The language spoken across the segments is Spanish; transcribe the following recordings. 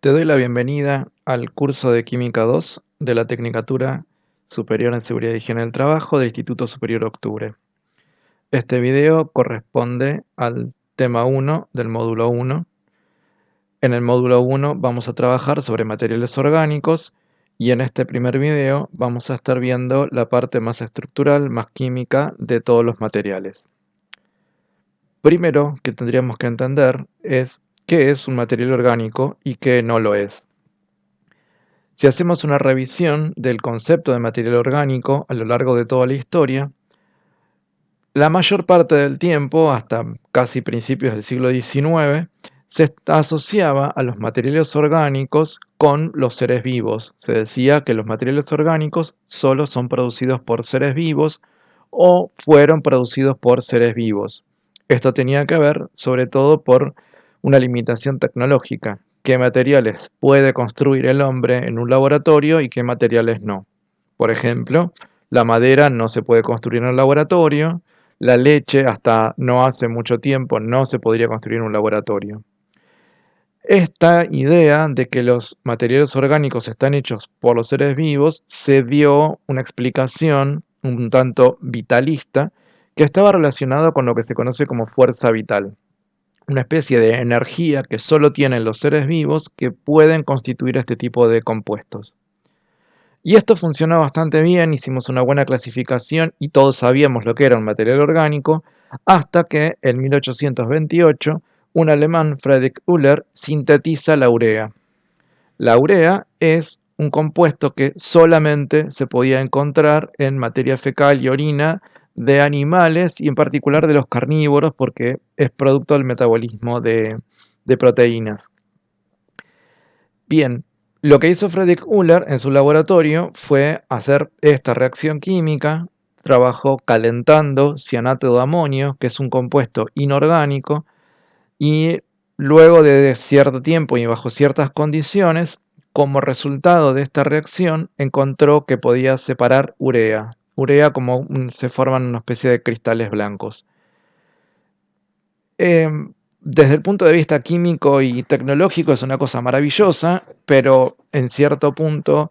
Te doy la bienvenida al curso de Química 2 de la Tecnicatura Superior en Seguridad y Higiene del Trabajo del Instituto Superior Octubre. Este video corresponde al tema 1 del módulo 1. En el módulo 1 vamos a trabajar sobre materiales orgánicos y en este primer video vamos a estar viendo la parte más estructural, más química de todos los materiales. Primero que tendríamos que entender es qué es un material orgánico y qué no lo es. Si hacemos una revisión del concepto de material orgánico a lo largo de toda la historia, la mayor parte del tiempo, hasta casi principios del siglo XIX, se asociaba a los materiales orgánicos con los seres vivos. Se decía que los materiales orgánicos solo son producidos por seres vivos o fueron producidos por seres vivos. Esto tenía que ver sobre todo por una limitación tecnológica. ¿Qué materiales puede construir el hombre en un laboratorio y qué materiales no? Por ejemplo, la madera no se puede construir en un laboratorio, la leche hasta no hace mucho tiempo no se podría construir en un laboratorio. Esta idea de que los materiales orgánicos están hechos por los seres vivos se dio una explicación un tanto vitalista que estaba relacionada con lo que se conoce como fuerza vital, una especie de energía que solo tienen los seres vivos que pueden constituir este tipo de compuestos. Y esto funciona bastante bien, hicimos una buena clasificación y todos sabíamos lo que era un material orgánico, hasta que en 1828 un alemán, Friedrich Uller, sintetiza la urea. La urea es un compuesto que solamente se podía encontrar en materia fecal y orina de animales y en particular de los carnívoros porque es producto del metabolismo de proteínas. Bien, lo que hizo Friedrich Uller en su laboratorio fue hacer esta reacción química, trabajó calentando cianato de amonio, que es un compuesto inorgánico, y luego de cierto tiempo y bajo ciertas condiciones, como resultado de esta reacción, encontró que podía separar urea. Urea como se forman una especie de cristales blancos. Desde el punto de vista químico y tecnológico es una cosa maravillosa, pero en cierto punto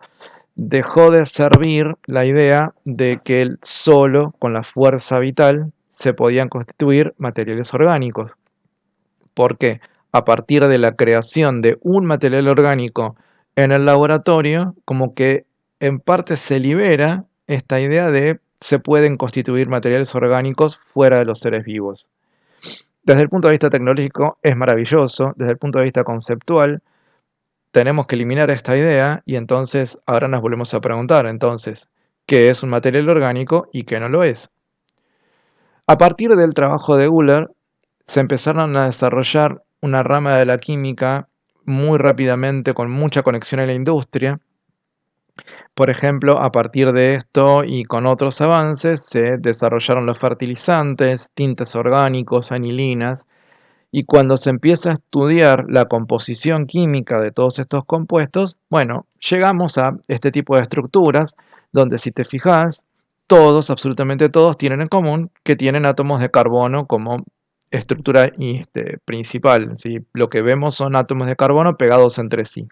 dejó de servir la idea de que solo con la fuerza vital se podían constituir materiales orgánicos. Porque a partir de la creación de un material orgánico en el laboratorio, como que en parte se libera esta idea de se pueden constituir materiales orgánicos fuera de los seres vivos. Desde el punto de vista tecnológico es maravilloso, desde el punto de vista conceptual tenemos que eliminar esta idea y entonces ahora nos volvemos a preguntar, entonces, ¿qué es un material orgánico y qué no lo es? A partir del trabajo de Uller se empezaron a desarrollar una rama de la química muy rápidamente con mucha conexión en la industria. Por ejemplo, a partir de esto y con otros avances se desarrollaron los fertilizantes, tintes orgánicos, anilinas. Y cuando se empieza a estudiar la composición química de todos estos compuestos, bueno, llegamos a este tipo de estructuras donde si te fijas, todos, absolutamente todos, tienen en común que tienen átomos de carbono como estructura principal, ¿sí? Lo que vemos son átomos de carbono pegados entre sí.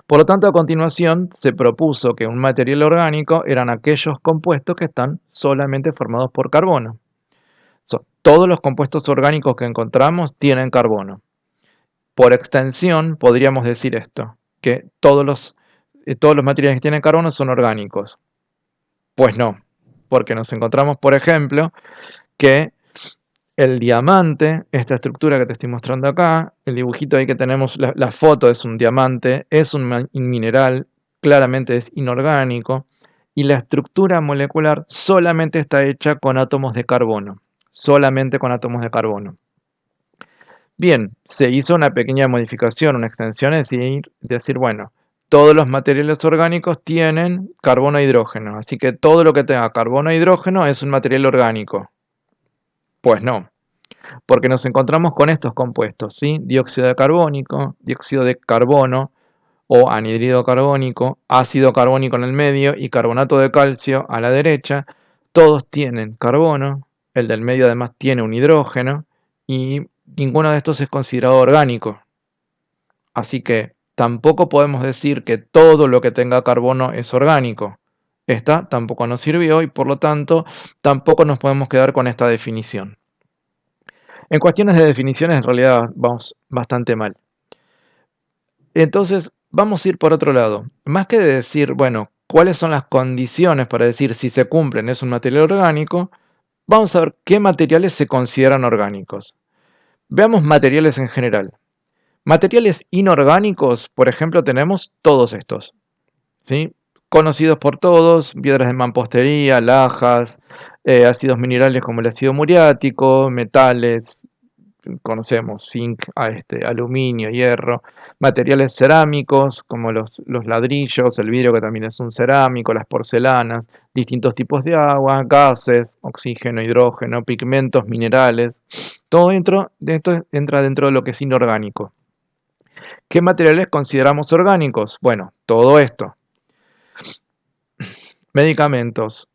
Por lo tanto, a continuación se propuso que un material orgánico eran aquellos compuestos que están solamente formados por carbono. Todos los compuestos orgánicos que encontramos tienen carbono. Por extensión, podríamos decir esto, que todos los materiales que tienen carbono son orgánicos. Pues no, porque nos encontramos, por ejemplo, que el diamante, esta estructura que te estoy mostrando acá, el dibujito ahí que tenemos, la foto es un diamante, es un mineral, claramente es inorgánico, y la estructura molecular solamente está hecha con átomos de carbono. Solamente con átomos de carbono. Bien, se hizo una pequeña modificación, una extensión, es decir, bueno, todos los materiales orgánicos tienen carbono e hidrógeno, así que todo lo que tenga carbono e hidrógeno es un material orgánico. Pues no, porque nos encontramos con estos compuestos, ¿sí? Dióxido de carbónico, dióxido de carbono o anhidrido carbónico, ácido carbónico en el medio y carbonato de calcio a la derecha, todos tienen carbono, el del medio además tiene un hidrógeno y ninguno de estos es considerado orgánico. Así que tampoco podemos decir que todo lo que tenga carbono es orgánico. Esta tampoco nos sirvió y por lo tanto tampoco nos podemos quedar con esta definición. En cuestiones de definiciones en realidad vamos bastante mal. Entonces vamos a ir por otro lado. Más que decir, bueno, cuáles son las condiciones para decir si se cumplen es un material orgánico, vamos a ver qué materiales se consideran orgánicos. Veamos materiales en general. Materiales inorgánicos, por ejemplo, tenemos todos estos, ¿sí? Conocidos por todos: piedras de mampostería, lajas, ácidos minerales como el ácido muriático, metales, conocemos zinc, aluminio, hierro, materiales cerámicos como los ladrillos, el vidrio que también es un cerámico, las porcelanas, distintos tipos de agua, gases, oxígeno, hidrógeno, pigmentos, minerales, todo de esto entra dentro de lo que es inorgánico. ¿Qué materiales consideramos orgánicos? Bueno, todo esto. Medicamentos,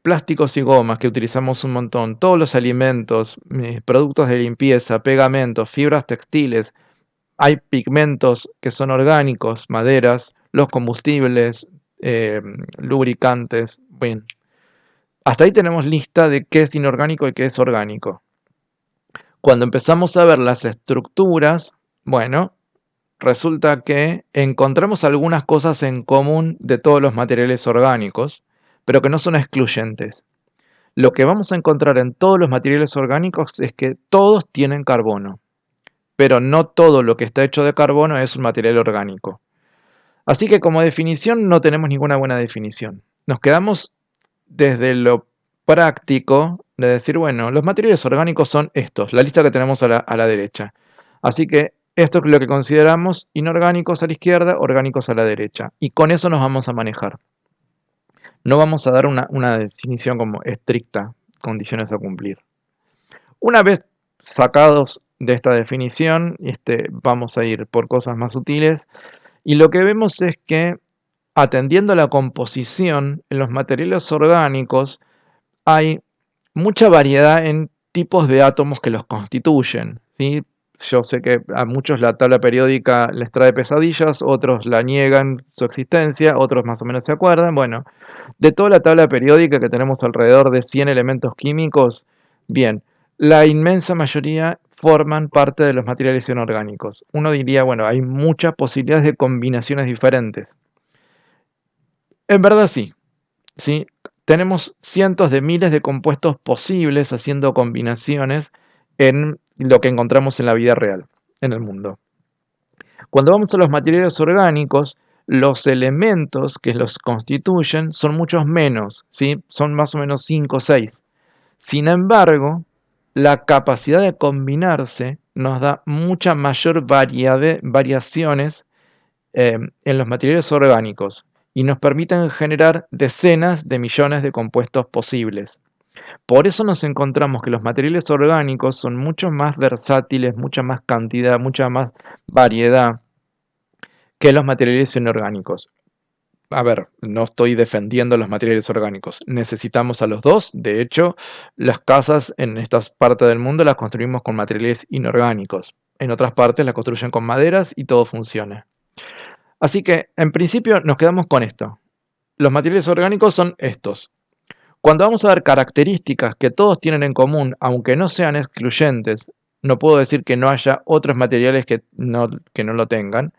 plásticos y gomas que utilizamos un montón, todos los alimentos, productos de limpieza, pegamentos, fibras textiles, hay pigmentos que son orgánicos, maderas, los combustibles, lubricantes, bien. Hasta ahí tenemos lista de qué es inorgánico y qué es orgánico. Cuando empezamos a ver las estructuras, bueno, resulta que encontramos algunas cosas en común de todos los materiales orgánicos, pero que no son excluyentes. Lo que vamos a encontrar en todos los materiales orgánicos es que todos tienen carbono, pero no todo lo que está hecho de carbono es un material orgánico. Así que como definición no tenemos ninguna buena definición. Nos quedamos desde lo práctico de decir, bueno, los materiales orgánicos son estos, la lista que tenemos a la derecha. Así que esto es lo que consideramos inorgánicos a la izquierda, orgánicos a la derecha. Y con eso nos vamos a manejar. No vamos a dar una definición como estricta, condiciones a cumplir. Una vez sacados de esta definición, vamos a ir por cosas más sutiles. Y lo que vemos es que, atendiendo a la composición, en los materiales orgánicos hay mucha variedad en tipos de átomos que los constituyen, ¿sí? Yo sé que a muchos la tabla periódica les trae pesadillas, otros la niegan su existencia, otros más o menos se acuerdan. Bueno, de toda la tabla periódica, que tenemos alrededor de 100 elementos químicos, bien, la inmensa mayoría forman parte de los materiales inorgánicos. Uno diría, bueno, hay muchas posibilidades de combinaciones diferentes. En verdad sí, ¿sí? Tenemos cientos de miles de compuestos posibles haciendo combinaciones en lo que encontramos en la vida real, en el mundo. Cuando vamos a los materiales orgánicos, los elementos que los constituyen son muchos menos, ¿sí? Son más o menos 5 o 6. Sin embargo, la capacidad de combinarse nos da mucha mayor variaciones en los materiales orgánicos y nos permiten generar decenas de millones de compuestos posibles. Por eso nos encontramos que los materiales orgánicos son mucho más versátiles, mucha más cantidad, mucha más variedad que los materiales inorgánicos. A ver, no estoy defendiendo los materiales orgánicos. Necesitamos a los dos. De hecho, las casas en estas partes del mundo las construimos con materiales inorgánicos. En otras partes las construyen con maderas y todo funciona. Así que, en principio, nos quedamos con esto. Los materiales orgánicos son estos. Cuando vamos a ver características que todos tienen en común, aunque no sean excluyentes, no puedo decir que no haya otros materiales que no lo tengan.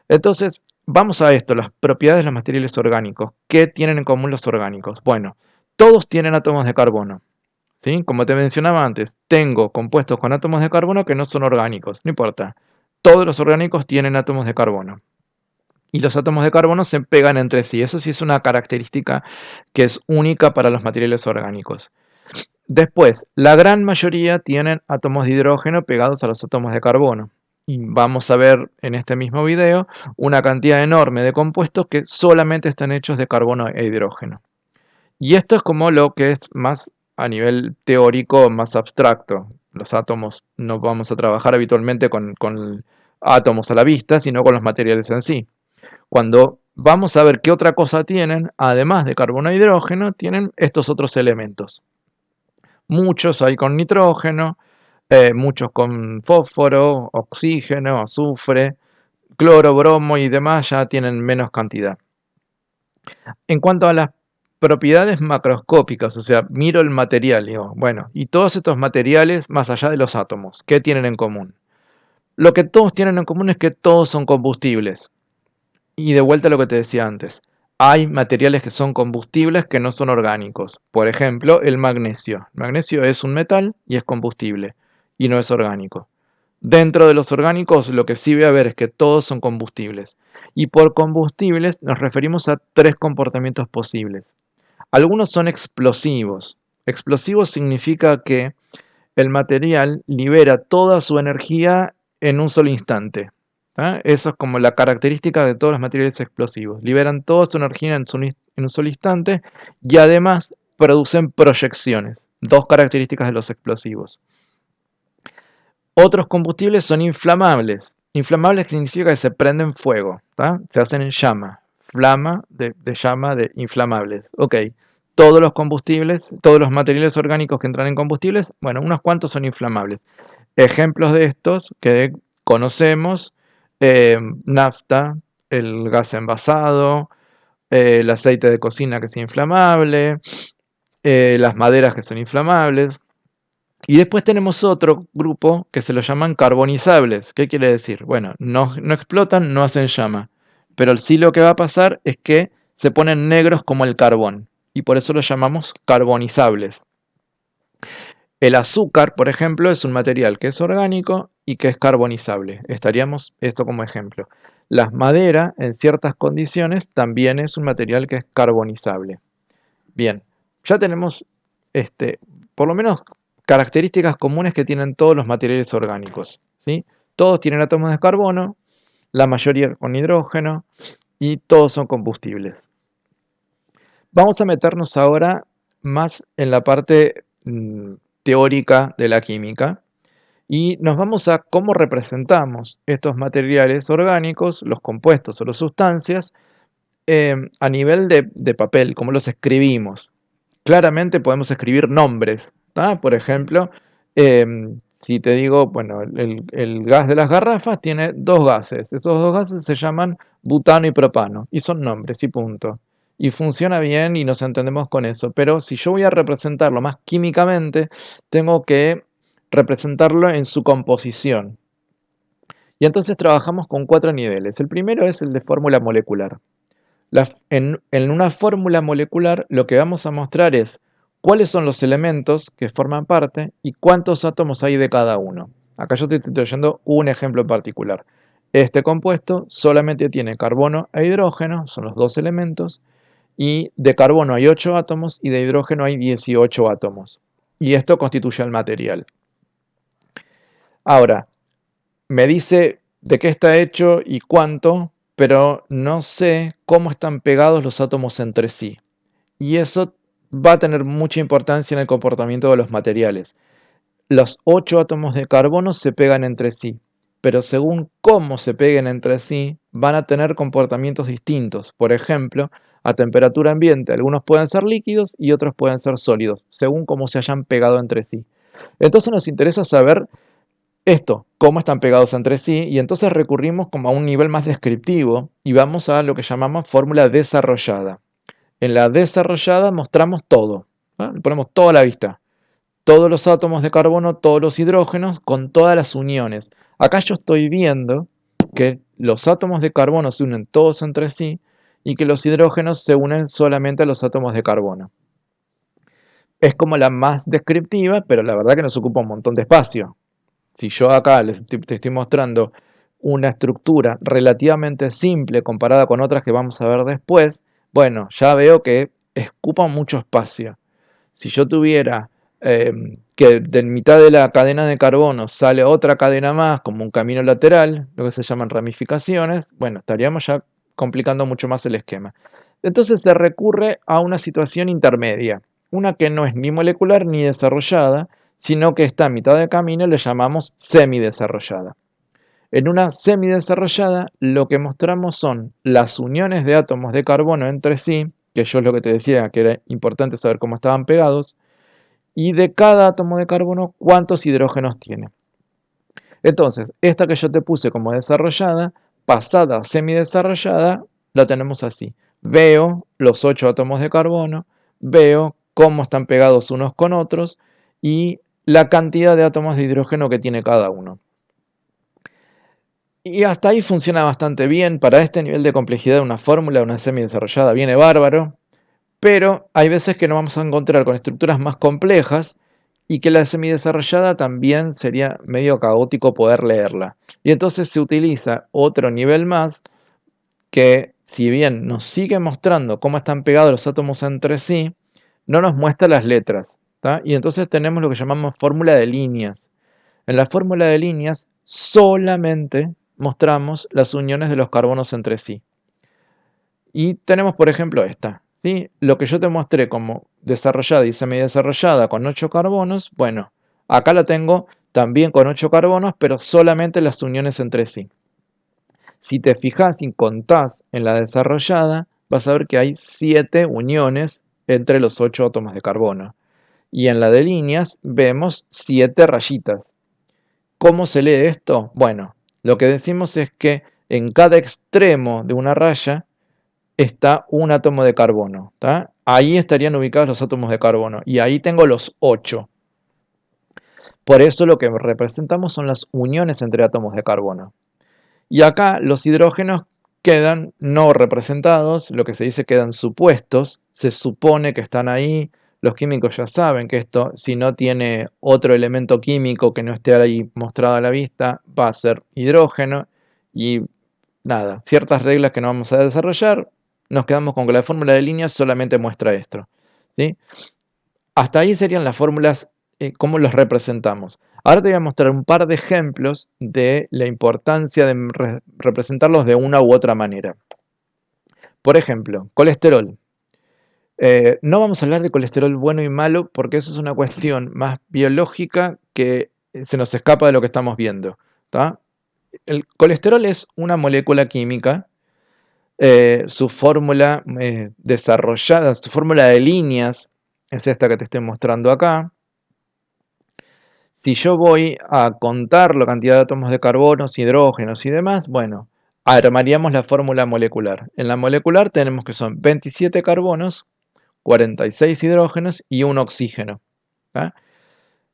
Entonces, vamos a esto, las propiedades de los materiales orgánicos. ¿Qué tienen en común los orgánicos? Bueno, todos tienen átomos de carbono, ¿sí? Como te mencionaba antes, tengo compuestos con átomos de carbono que no son orgánicos, no importa. Todos los orgánicos tienen átomos de carbono. Y los átomos de carbono se pegan entre sí. Eso sí es una característica que es única para los materiales orgánicos. Después, la gran mayoría tienen átomos de hidrógeno pegados a los átomos de carbono. Y vamos a ver en este mismo video una cantidad enorme de compuestos que solamente están hechos de carbono e hidrógeno. Y esto es como lo que es más a nivel teórico, más abstracto. Los átomos no vamos a trabajar habitualmente con átomos a la vista, sino con los materiales en sí. Cuando vamos a ver qué otra cosa tienen, además de carbono e hidrógeno, tienen estos otros elementos. Muchos hay con nitrógeno, muchos con fósforo, oxígeno, azufre, cloro, bromo y demás ya tienen menos cantidad. En cuanto a las propiedades macroscópicas, o sea, miro el material, digo, bueno, y todos estos materiales, más allá de los átomos, ¿qué tienen en común? Lo que todos tienen en común es que todos son combustibles. Y de vuelta a lo que te decía antes, hay materiales que son combustibles que no son orgánicos. Por ejemplo, el magnesio. El magnesio es un metal y es combustible y no es orgánico. Dentro de los orgánicos, lo que sí voy a ver es que todos son combustibles. Y por combustibles nos referimos a tres comportamientos posibles. Algunos son explosivos. Explosivos significa que el material libera toda su energía en un solo instante. Eso es como la característica de todos los materiales explosivos. Liberan toda su energía en un solo instante y además producen proyecciones. Dos características de los explosivos. Otros combustibles son inflamables. Inflamables significa que se prenden fuego, se hacen en llama. Flama de llama de inflamables. Ok, todos los combustibles, todos los materiales orgánicos que entran en combustibles, bueno, unos cuantos son inflamables. Ejemplos de estos que conocemos, nafta, el gas envasado, el aceite de cocina que es inflamable, las maderas que son inflamables. Y después tenemos otro grupo que se lo llaman carbonizables. ¿Qué quiere decir? Bueno, no explotan, no hacen llama. Pero sí lo que va a pasar es que se ponen negros como el carbón. Y por eso los llamamos carbonizables. El azúcar, por ejemplo, es un material que es orgánico y que es carbonizable. Estaríamos esto como ejemplo. La madera, en ciertas condiciones, también es un material que es carbonizable. Bien, ya tenemos por lo menos características comunes que tienen todos los materiales orgánicos, ¿sí? Todos tienen átomos de carbono, la mayoría con hidrógeno y todos son combustibles. Vamos a meternos ahora más en la parte teórica de la química y nos vamos a cómo representamos estos materiales orgánicos, los compuestos o las sustancias, a nivel de papel, cómo los escribimos. Claramente podemos escribir nombres, por ejemplo, si te digo, bueno, el gas de las garrafas tiene dos gases. Esos dos gases se llaman butano y propano y son nombres y punto. Y funciona bien y nos entendemos con eso. Pero si yo voy a representarlo más químicamente, tengo que representarlo en su composición. Y entonces trabajamos con cuatro niveles. El primero es el de fórmula molecular. En una fórmula molecular lo que vamos a mostrar es cuáles son los elementos que forman parte y cuántos átomos hay de cada uno. Acá yo te estoy trayendo un ejemplo en particular. Este compuesto solamente tiene carbono e hidrógeno, son los dos elementos, y de carbono hay 8 átomos y de hidrógeno hay 18 átomos. Y esto constituye el material. Ahora, me dice de qué está hecho y cuánto, pero no sé cómo están pegados los átomos entre sí. Y eso va a tener mucha importancia en el comportamiento de los materiales. Los 8 átomos de carbono se pegan entre sí, pero según cómo se peguen entre sí, van a tener comportamientos distintos. Por ejemplo, a temperatura ambiente, algunos pueden ser líquidos y otros pueden ser sólidos, según cómo se hayan pegado entre sí. Entonces nos interesa saber esto, cómo están pegados entre sí, y entonces recurrimos como a un nivel más descriptivo y vamos a lo que llamamos fórmula desarrollada. En la desarrollada mostramos todo, le ponemos toda la vista, todos los átomos de carbono, todos los hidrógenos, con todas las uniones. Acá yo estoy viendo que los átomos de carbono se unen todos entre sí y que los hidrógenos se unen solamente a los átomos de carbono. Es como la más descriptiva, pero la verdad que nos ocupa un montón de espacio. Si yo acá te estoy mostrando una estructura relativamente simple comparada con otras que vamos a ver después, bueno, ya veo que ocupa mucho espacio. Si yo tuviera que de mitad de la cadena de carbono sale otra cadena más, como un camino lateral, lo que se llaman ramificaciones, bueno, estaríamos ya complicando mucho más el esquema. Entonces se recurre a una situación intermedia, una que no es ni molecular ni desarrollada, sino que está a mitad de camino y le llamamos semidesarrollada. En una semidesarrollada lo que mostramos son las uniones de átomos de carbono entre sí, que yo es lo que te decía que era importante saber cómo estaban pegados, y de cada átomo de carbono cuántos hidrógenos tiene. Entonces, esta que yo te puse como desarrollada pasada a semidesarrollada, la tenemos así. Veo los 8 átomos de carbono, veo cómo están pegados unos con otros y la cantidad de átomos de hidrógeno que tiene cada uno. Y hasta ahí funciona bastante bien. Para este nivel de complejidad de una fórmula, una semidesarrollada viene bárbaro, pero hay veces que nos vamos a encontrar con estructuras más complejas y que la semidesarrollada también sería medio caótico poder leerla. Y entonces se utiliza otro nivel más que, si bien nos sigue mostrando cómo están pegados los átomos entre sí, no nos muestra las letras, ¿tá? Y entonces tenemos lo que llamamos fórmula de líneas. En la fórmula de líneas solamente mostramos las uniones de los carbonos entre sí. Y tenemos, por ejemplo, esta. ¿Sí? Lo que yo te mostré como desarrollada y semidesarrollada con 8 carbonos, bueno, acá la tengo también con 8 carbonos, pero solamente las uniones entre sí. Si te fijas y contás en la desarrollada, vas a ver que hay 7 uniones entre los 8 átomos de carbono. Y en la de líneas vemos 7 rayitas. ¿Cómo se lee esto? Bueno, lo que decimos es que en cada extremo de una raya está un átomo de carbono. ¿Tá? Ahí estarían ubicados los átomos de carbono. Y ahí tengo los 8. Por eso lo que representamos son las uniones entre átomos de carbono. Y acá los hidrógenos quedan no representados, lo que se dice quedan supuestos, se supone que están ahí. Los químicos ya saben que esto, si no tiene otro elemento químico que no esté ahí mostrado a la vista, va a ser hidrógeno. Y nada, ciertas reglas que no vamos a desarrollar, nos quedamos con que la fórmula de líneas solamente muestra esto, ¿sí? Hasta ahí serían las fórmulas, cómo los representamos. Ahora te voy a mostrar un par de ejemplos de la importancia de representarlos de una u otra manera. Por ejemplo, colesterol. No vamos a hablar de colesterol bueno y malo porque eso es una cuestión más biológica que se nos escapa de lo que estamos viendo, ¿tá? El colesterol es una molécula química. Su fórmula desarrollada, su fórmula de líneas es esta que te estoy mostrando acá. Si yo voy a contar la cantidad de átomos de carbonos, hidrógenos y demás, bueno, armaríamos la fórmula molecular. En la molecular tenemos que son 27 carbonos, 46 hidrógenos y un oxígeno. ¿Tá?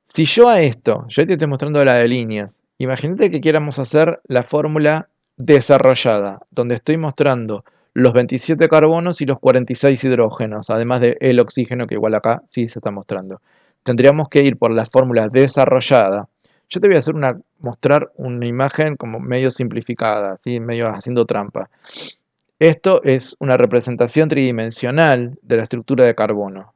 Si yo a esto, yo te estoy mostrando la de líneas, imagínate que quieramos hacer la fórmula desarrollada, donde estoy mostrando los 27 carbonos y los 46 hidrógenos, además del oxígeno que igual acá sí se está mostrando. Tendríamos que ir por la fórmula desarrollada. Yo te voy a mostrar una imagen como medio simplificada, ¿sí? Medio haciendo trampa. Esto es una representación tridimensional de la estructura de carbono,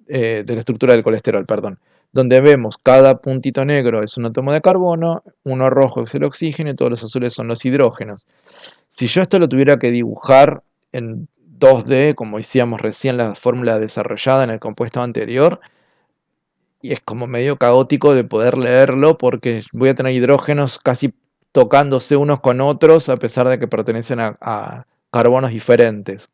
de la estructura del colesterol, perdón, donde vemos cada puntito negro es un átomo de carbono, uno rojo es el oxígeno y todos los azules son los hidrógenos. Si yo esto lo tuviera que dibujar en 2D, como hicimos recién la fórmula desarrollada en el compuesto anterior, y es como medio caótico de poder leerlo porque voy a tener hidrógenos casi tocándose unos con otros a pesar de que pertenecen a carbonos diferentes.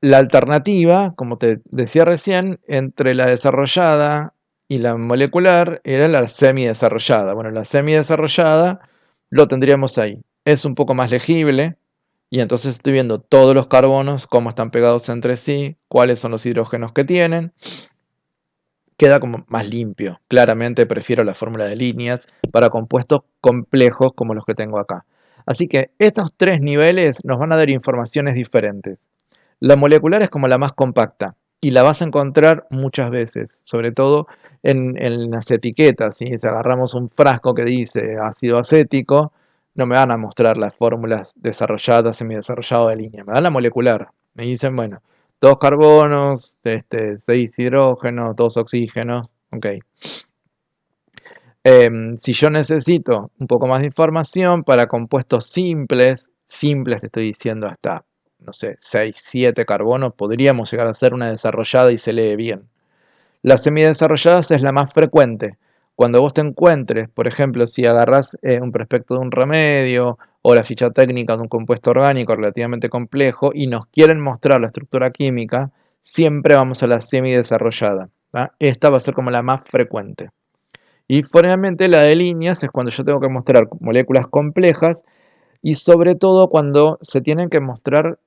La alternativa, como te decía recién, entre la desarrollada y la molecular era la semidesarrollada. Bueno, la semidesarrollada lo tendríamos ahí. Es un poco más legible y entonces estoy viendo todos los carbonos, cómo están pegados entre sí, cuáles son los hidrógenos que tienen. Queda como más limpio. Claramente prefiero la fórmula de líneas para compuestos complejos como los que tengo acá. Así que estos 3 niveles nos van a dar informaciones diferentes. La molecular es como la más compacta y la vas a encontrar muchas veces, sobre todo en las etiquetas. ¿Sí? Si agarramos un frasco que dice ácido acético, no me van a mostrar las fórmulas desarrolladas, semidesarrollado de línea, me dan la molecular. Me dicen, bueno, 2 carbonos, 6 hidrógenos, 2 oxígenos, ok. Si yo necesito un poco más de información para compuestos simples te estoy diciendo hasta, no sé, 6, 7 carbonos, podríamos llegar a hacer una desarrollada y se lee bien. La semidesarrollada es la más frecuente. Cuando vos te encuentres, por ejemplo, si agarrás un prospecto de un remedio o la ficha técnica de un compuesto orgánico relativamente complejo y nos quieren mostrar la estructura química, siempre vamos a la semidesarrollada. ¿Tá? Esta va a ser como la más frecuente. Y finalmente la de líneas es cuando yo tengo que mostrar moléculas complejas Y sobre todo cuando se tienen que mostrar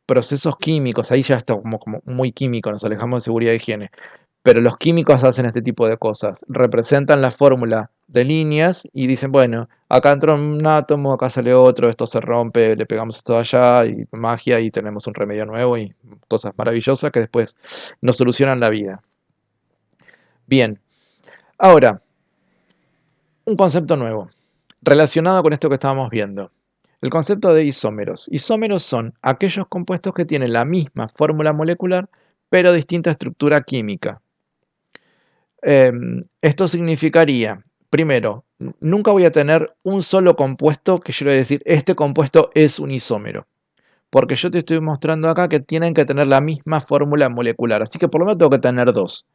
procesos químicos, ahí ya está como muy químico, nos alejamos de seguridad e higiene. Pero los químicos hacen este tipo de cosas. Representan la fórmula de líneas y dicen, bueno, acá entró un átomo, acá sale otro, esto se rompe, le pegamos esto allá y magia y tenemos un remedio nuevo y cosas maravillosas que después nos solucionan la vida. Bien, ahora, un concepto nuevo relacionado con esto que estábamos viendo. El concepto de isómeros. Isómeros son aquellos compuestos que tienen la misma fórmula molecular pero distinta estructura química. Esto significaría, primero, nunca voy a tener un solo compuesto que yo le voy a decir, este compuesto es un isómero. Porque yo te estoy mostrando acá que tienen que tener la misma fórmula molecular. Así que por lo menos tengo que tener dos.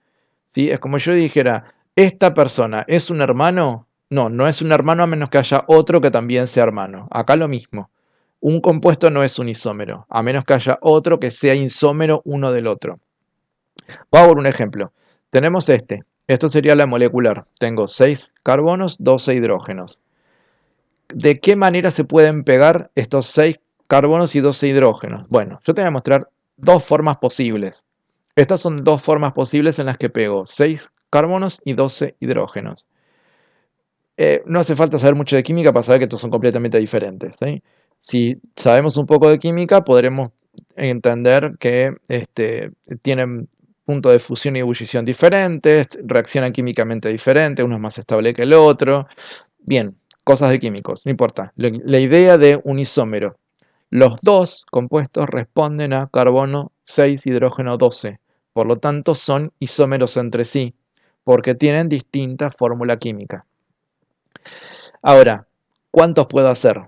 ¿Sí? Es como yo dijera, ¿esta persona es un hermano? No, no es un hermano a menos que haya otro que también sea hermano. Acá lo mismo. Un compuesto no es un isómero, a menos que haya otro que sea isómero uno del otro. Vamos por un ejemplo. Tenemos este. Esto sería la molecular. Tengo 6 carbonos, 12 hidrógenos. ¿De qué manera se pueden pegar estos 6 carbonos y 12 hidrógenos? Bueno, yo te voy a mostrar dos formas posibles. Estas son dos formas posibles en las que pego 6 carbonos y 12 hidrógenos. No hace falta saber mucho de química para saber que estos son completamente diferentes, ¿sí? Si sabemos un poco de química, podremos entender que tienen puntos de fusión y ebullición diferentes, reaccionan químicamente diferentes, uno es más estable que el otro. Bien, cosas de químicos, no importa. La idea de un isómero. Los dos compuestos responden a carbono 6, hidrógeno 12. Por lo tanto, son isómeros entre sí, porque tienen distinta fórmula química. Ahora, ¿cuántos puedo hacer?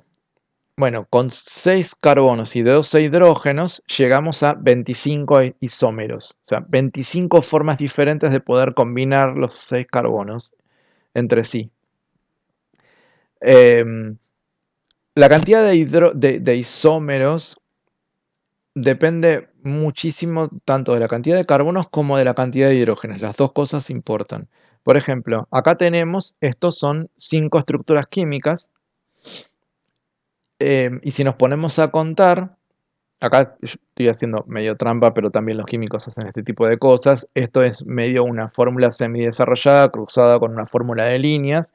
Bueno, con 6 carbonos y 12 hidrógenos llegamos a 25 isómeros. O sea, 25 formas diferentes de poder combinar los 6 carbonos entre sí. La cantidad de isómeros depende muchísimo tanto de la cantidad de carbonos como de la cantidad de hidrógenos. Las dos cosas importan. Por ejemplo, acá tenemos, estos son 5 estructuras químicas. Y si nos ponemos a contar, acá estoy haciendo medio trampa, pero también los químicos hacen este tipo de cosas. Esto es medio una fórmula semidesarrollada cruzada con una fórmula de líneas,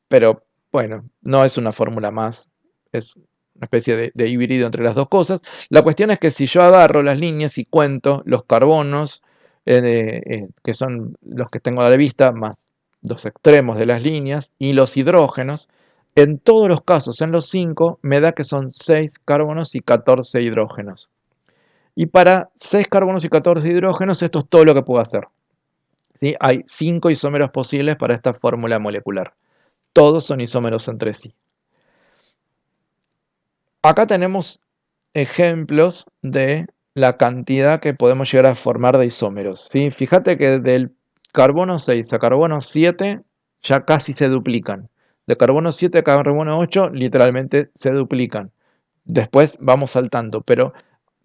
pero bueno, no es una fórmula más, es una especie de híbrido entre las dos cosas. La cuestión es que si yo agarro las líneas y cuento los carbonos, que son los que tengo a la vista, más los extremos de las líneas, y los hidrógenos, en todos los casos, en los 5, me da que son 6 carbonos y 14 hidrógenos. Y para 6 carbonos y 14 hidrógenos, esto es todo lo que puedo hacer. ¿Sí? Hay 5 isómeros posibles para esta fórmula molecular. Todos son isómeros entre sí. Acá tenemos ejemplos de la cantidad que podemos llegar a formar de isómeros. ¿Sí? Fíjate que del carbono 6 a carbono 7 ya casi se duplican. De carbono 7 a carbono 8 literalmente se duplican. Después vamos saltando, pero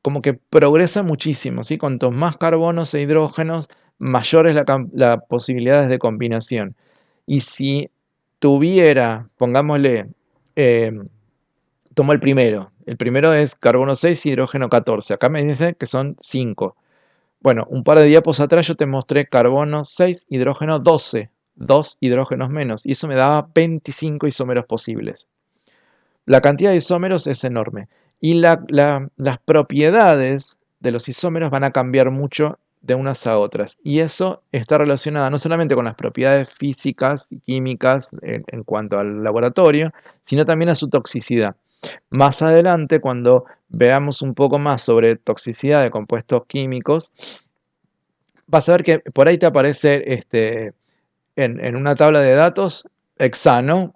como que progresa muchísimo. ¿Sí? Cuantos más carbonos e hidrógenos, mayores las posibilidades de combinación. Y si tuviera, pongámosle, tomo el primero. El primero es carbono 6, hidrógeno 14. Acá me dice que son 5. Bueno, un par de diapos atrás yo te mostré carbono 6, hidrógeno 12. 2 hidrógenos menos. Y eso me daba 25 isómeros posibles. La cantidad de isómeros es enorme. Y las propiedades de los isómeros van a cambiar mucho de unas a otras. Y eso está relacionado no solamente con las propiedades físicas y químicas en cuanto al laboratorio, sino también a su toxicidad. Más adelante, cuando veamos un poco más sobre toxicidad de compuestos químicos, vas a ver que por ahí te aparece en una tabla de datos hexano,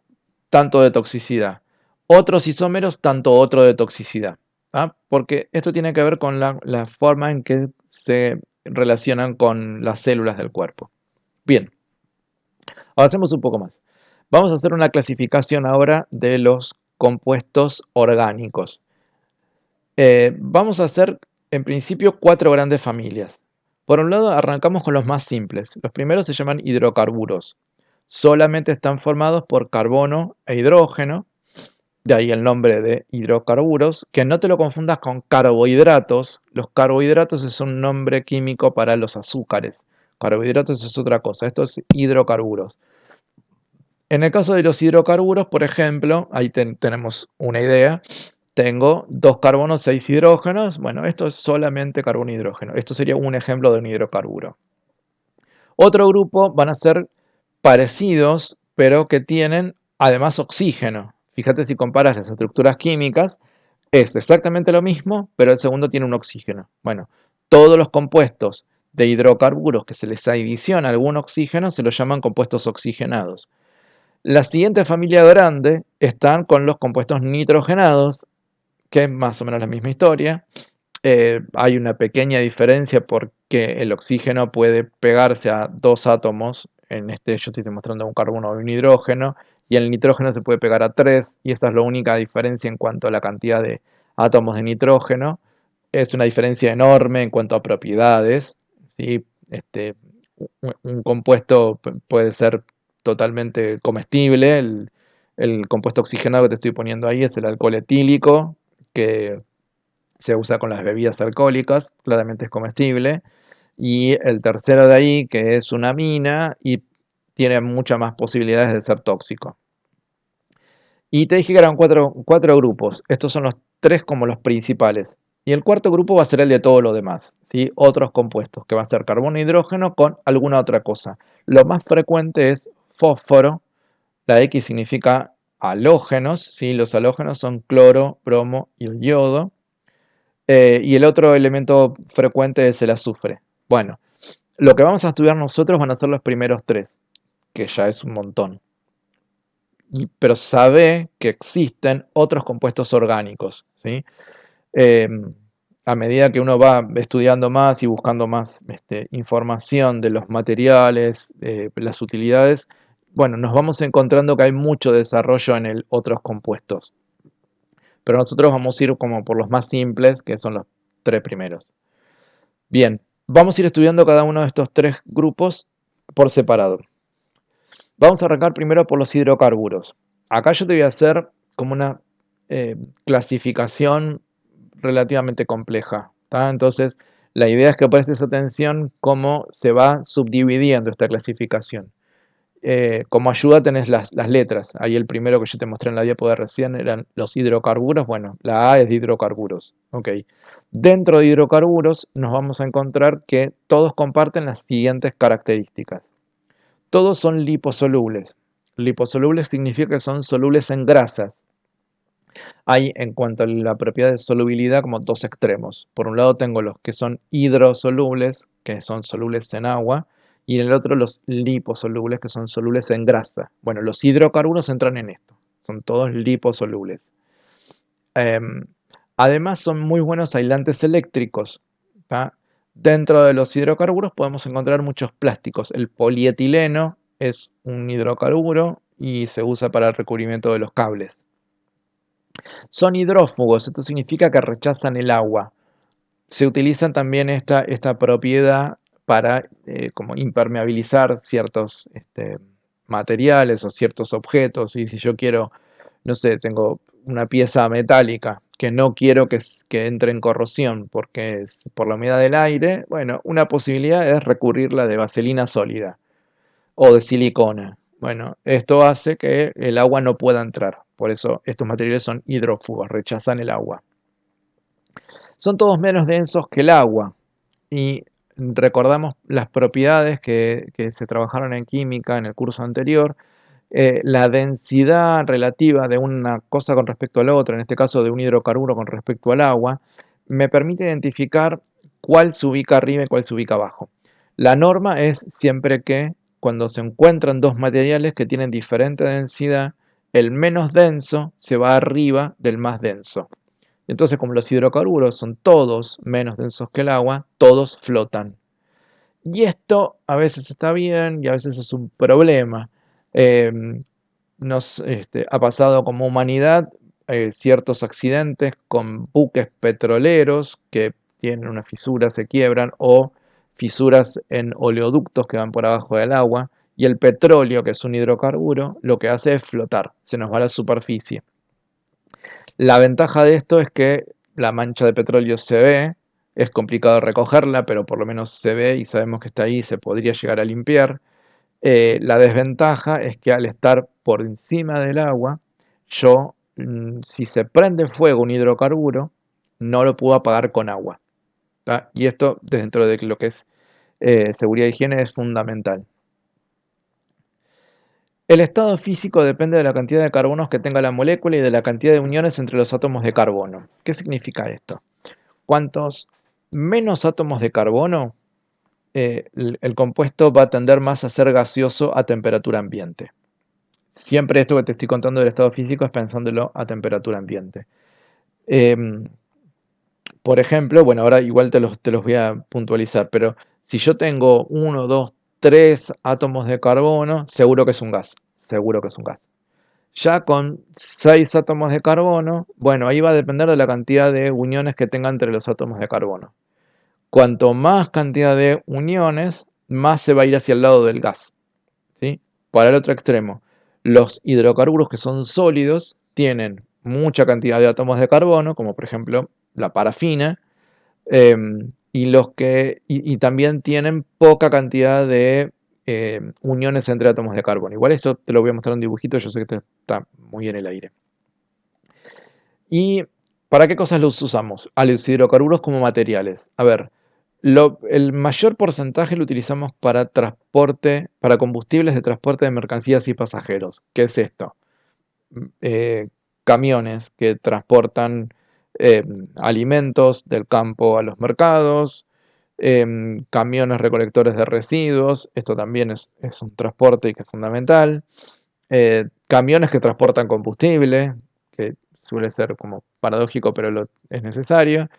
tanto de toxicidad. Otros isómeros, tanto otro de toxicidad. ¿Ah? Porque esto tiene que ver con la forma en que se relacionan con las células del cuerpo. Bien, avancemos un poco más. Vamos a hacer una clasificación ahora de los compuestos orgánicos. Vamos a hacer en principio 4 grandes familias. Por un lado arrancamos con los más simples. Los primeros se llaman hidrocarburos. Solamente están formados por carbono e hidrógeno. de ahí el nombre de hidrocarburos, que no te lo confundas con carbohidratos. Los carbohidratos es un nombre químico para los azúcares. Carbohidratos es otra cosa, esto es hidrocarburos. En el caso de los hidrocarburos, por ejemplo, ahí tenemos una idea. Tengo 2 carbonos, 6 hidrógenos. Bueno, esto es solamente carbono y hidrógeno. Esto sería un ejemplo de un hidrocarburo. Otro grupo van a ser parecidos, pero que tienen además oxígeno. Fíjate si comparas las estructuras químicas, es exactamente lo mismo, pero el segundo tiene un oxígeno. Bueno, todos los compuestos de hidrocarburos que se les adiciona algún oxígeno se los llaman compuestos oxigenados. La siguiente familia grande están con los compuestos nitrogenados, que es más o menos la misma historia. Hay una pequeña diferencia porque el oxígeno puede pegarse a 2 átomos. En este yo estoy demostrando un carbono y un hidrógeno. Y el nitrógeno se puede pegar a 3. Y esta es la única diferencia en cuanto a la cantidad de átomos de nitrógeno. Es una diferencia enorme en cuanto a propiedades, ¿sí? Un compuesto puede ser totalmente comestible. El compuesto oxigenado que te estoy poniendo ahí es el alcohol etílico, que se usa con las bebidas alcohólicas, claramente es comestible. Y el tercero de ahí, que es una amina y tiene muchas más posibilidades de ser tóxico. Y te dije que eran cuatro grupos. Estos son los tres como los principales. Y el cuarto grupo va a ser el de todo lo demás, ¿sí? Otros compuestos, que va a ser carbono e hidrógeno con alguna otra cosa. Lo más frecuente es fósforo. La X significa halógenos, ¿sí? Los halógenos son cloro, bromo y el yodo. Y el otro elemento frecuente es el azufre. Bueno, lo que vamos a estudiar nosotros van a ser los primeros tres, que ya es un montón. Pero sabe que existen otros compuestos orgánicos, ¿sí? Eh, a medida que uno va estudiando más y buscando más información de los materiales, las utilidades, bueno, nos vamos encontrando que hay mucho desarrollo en otros compuestos. Pero nosotros vamos a ir como por los más simples, que son los tres primeros. Bien, vamos a ir estudiando cada uno de estos tres grupos por separado. Vamos a arrancar primero por los hidrocarburos. Acá yo te voy a hacer como una clasificación relativamente compleja, ¿tá? Entonces, la idea es que prestes atención cómo se va subdividiendo esta clasificación. Como ayuda tenés las letras. Ahí el primero que yo te mostré en la diapo de recién eran los hidrocarburos. Bueno, la A es de hidrocarburos. Ok. Dentro de hidrocarburos nos vamos a encontrar que todos comparten las siguientes características. Todos son liposolubles. Liposolubles significa que son solubles en grasas. Hay en cuanto a la propiedad de solubilidad como dos extremos. Por un lado tengo los que son hidrosolubles, que son solubles en agua, y en el otro los liposolubles, que son solubles en grasa. Bueno, los hidrocarburos entran en esto. Son todos liposolubles. Además son muy buenos aislantes eléctricos, ¿tá? Dentro de los hidrocarburos podemos encontrar muchos plásticos. El polietileno es un hidrocarburo y se usa para el recubrimiento de los cables. Son hidrófugos, esto significa que rechazan el agua. Se utiliza también esta propiedad para como impermeabilizar ciertos materiales o ciertos objetos. Y si yo quiero, no sé, tengo una pieza metálica que no quiero que entre en corrosión porque es por la humedad del aire, bueno, una posibilidad es recurrirla de vaselina sólida o de silicona. Bueno, esto hace que el agua no pueda entrar. Por eso estos materiales son hidrófugos, rechazan el agua. Son todos menos densos que el agua. Y recordamos las propiedades que se trabajaron en química en el curso anterior. La densidad relativa de una cosa con respecto a la otra, en este caso de un hidrocarburo con respecto al agua, me permite identificar cuál se ubica arriba y cuál se ubica abajo. La norma es siempre que cuando se encuentran dos materiales que tienen diferente densidad, el menos denso se va arriba del más denso. Entonces, como los hidrocarburos son todos menos densos que el agua, todos flotan. Y esto a veces está bien y a veces es un problema. Nos ha pasado como humanidad ciertos accidentes con buques petroleros que tienen una fisura, se quiebran, o fisuras en oleoductos que van por abajo del agua. Y el petróleo, que es un hidrocarburo, lo que hace es flotar, se nos va a la superficie. La ventaja de esto es que la mancha de petróleo se ve, es complicado recogerla, pero por lo menos se ve y sabemos que está ahí y se podría llegar a limpiar. La desventaja es que al estar por encima del agua, yo, si se prende fuego un hidrocarburo, no lo puedo apagar con agua. ¿Tá? Y esto, dentro de lo que es seguridad e higiene, es fundamental. El estado físico depende de la cantidad de carbonos que tenga la molécula y de la cantidad de uniones entre los átomos de carbono. ¿Qué significa esto? Cuantos menos átomos de carbono, el compuesto va a tender más a ser gaseoso a temperatura ambiente. Siempre esto que te estoy contando del estado físico es pensándolo a temperatura ambiente. Em, por ejemplo, bueno, ahora igual te los voy a puntualizar, pero si yo tengo uno, 2, 3 átomos de carbono, seguro que es un gas. Seguro que es un gas. Ya con 6 átomos de carbono, bueno, ahí va a depender de la cantidad de uniones que tenga entre los átomos de carbono. Cuanto más cantidad de uniones, más se va a ir hacia el lado del gas. ¿Sí? Para el otro extremo, los hidrocarburos que son sólidos tienen mucha cantidad de átomos de carbono, como por ejemplo la parafina, y también tienen poca cantidad de uniones entre átomos de carbono. Igual esto te lo voy a mostrar en un dibujito, yo sé que está muy en el aire. ¿Y para qué cosas los usamos? A los hidrocarburos como materiales. A ver, el mayor porcentaje lo utilizamos para transporte, para combustibles de transporte de mercancías y pasajeros. ¿Qué es esto? Eh, Camiones que transportan eh, alimentos del campo a los mercados, camiones recolectores de residuos, esto también es un transporte y que es fundamental. Camiones que transportan combustible, que suele ser como paradójico, pero es necesario.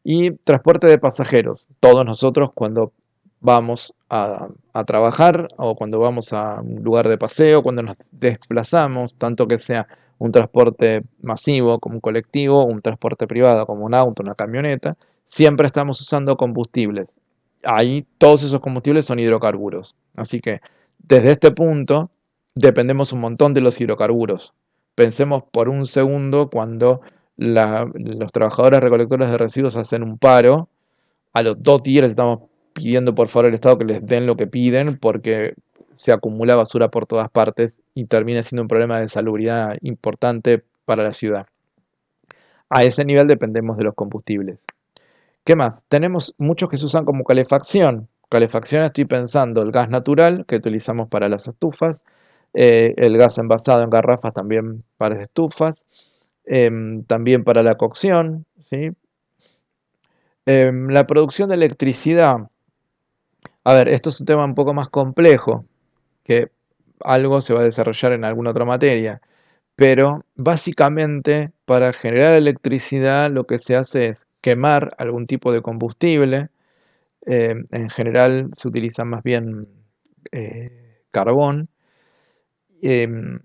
Y transporte de pasajeros. Todos nosotros cuando vamos a trabajar o cuando vamos a un lugar de paseo, cuando nos desplazamos, tanto que sea un transporte masivo como un colectivo, un transporte privado como un auto, una camioneta, siempre estamos usando combustibles. Ahí todos esos combustibles son hidrocarburos. Así que desde este punto dependemos un montón de los hidrocarburos. Pensemos por un segundo cuando los trabajadores recolectores de residuos hacen un paro, a los 2 días estamos pidiendo por favor al Estado que les den lo que piden porque se acumula basura por todas partes y termina siendo un problema de salubridad importante para la ciudad. A ese nivel dependemos de los combustibles. ¿Qué más? Tenemos muchos que se usan como calefacción. Calefacción estoy pensando el gas natural que utilizamos para las estufas, el gas envasado en garrafas también para las estufas, también para la cocción, ¿sí? La producción de electricidad. A ver, esto es un tema un poco más complejo, que algo se va a desarrollar en alguna otra materia, pero básicamente para generar electricidad lo que se hace es quemar algún tipo de combustible. En general se utiliza más bien carbón, em,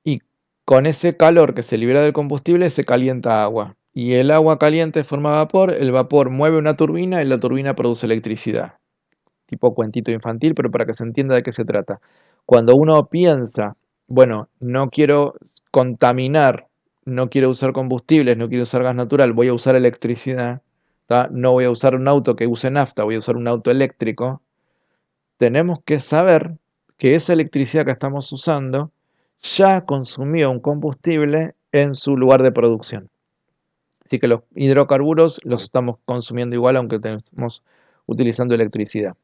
y con ese calor que se libera del combustible se calienta agua. Y el agua caliente forma vapor, el vapor mueve una turbina y la turbina produce electricidad. Tipo cuentito infantil, pero para que se entienda de qué se trata. Cuando uno piensa, bueno, no quiero contaminar, no quiero usar combustibles, no quiero usar gas natural, voy a usar electricidad, ¿tá? No voy a usar un auto que use nafta, voy a usar un auto eléctrico. Tenemos que saber que esa electricidad que estamos usando ya consumió un combustible en su lugar de producción. Así que los hidrocarburos los estamos consumiendo igual aunque estemos utilizando electricidad.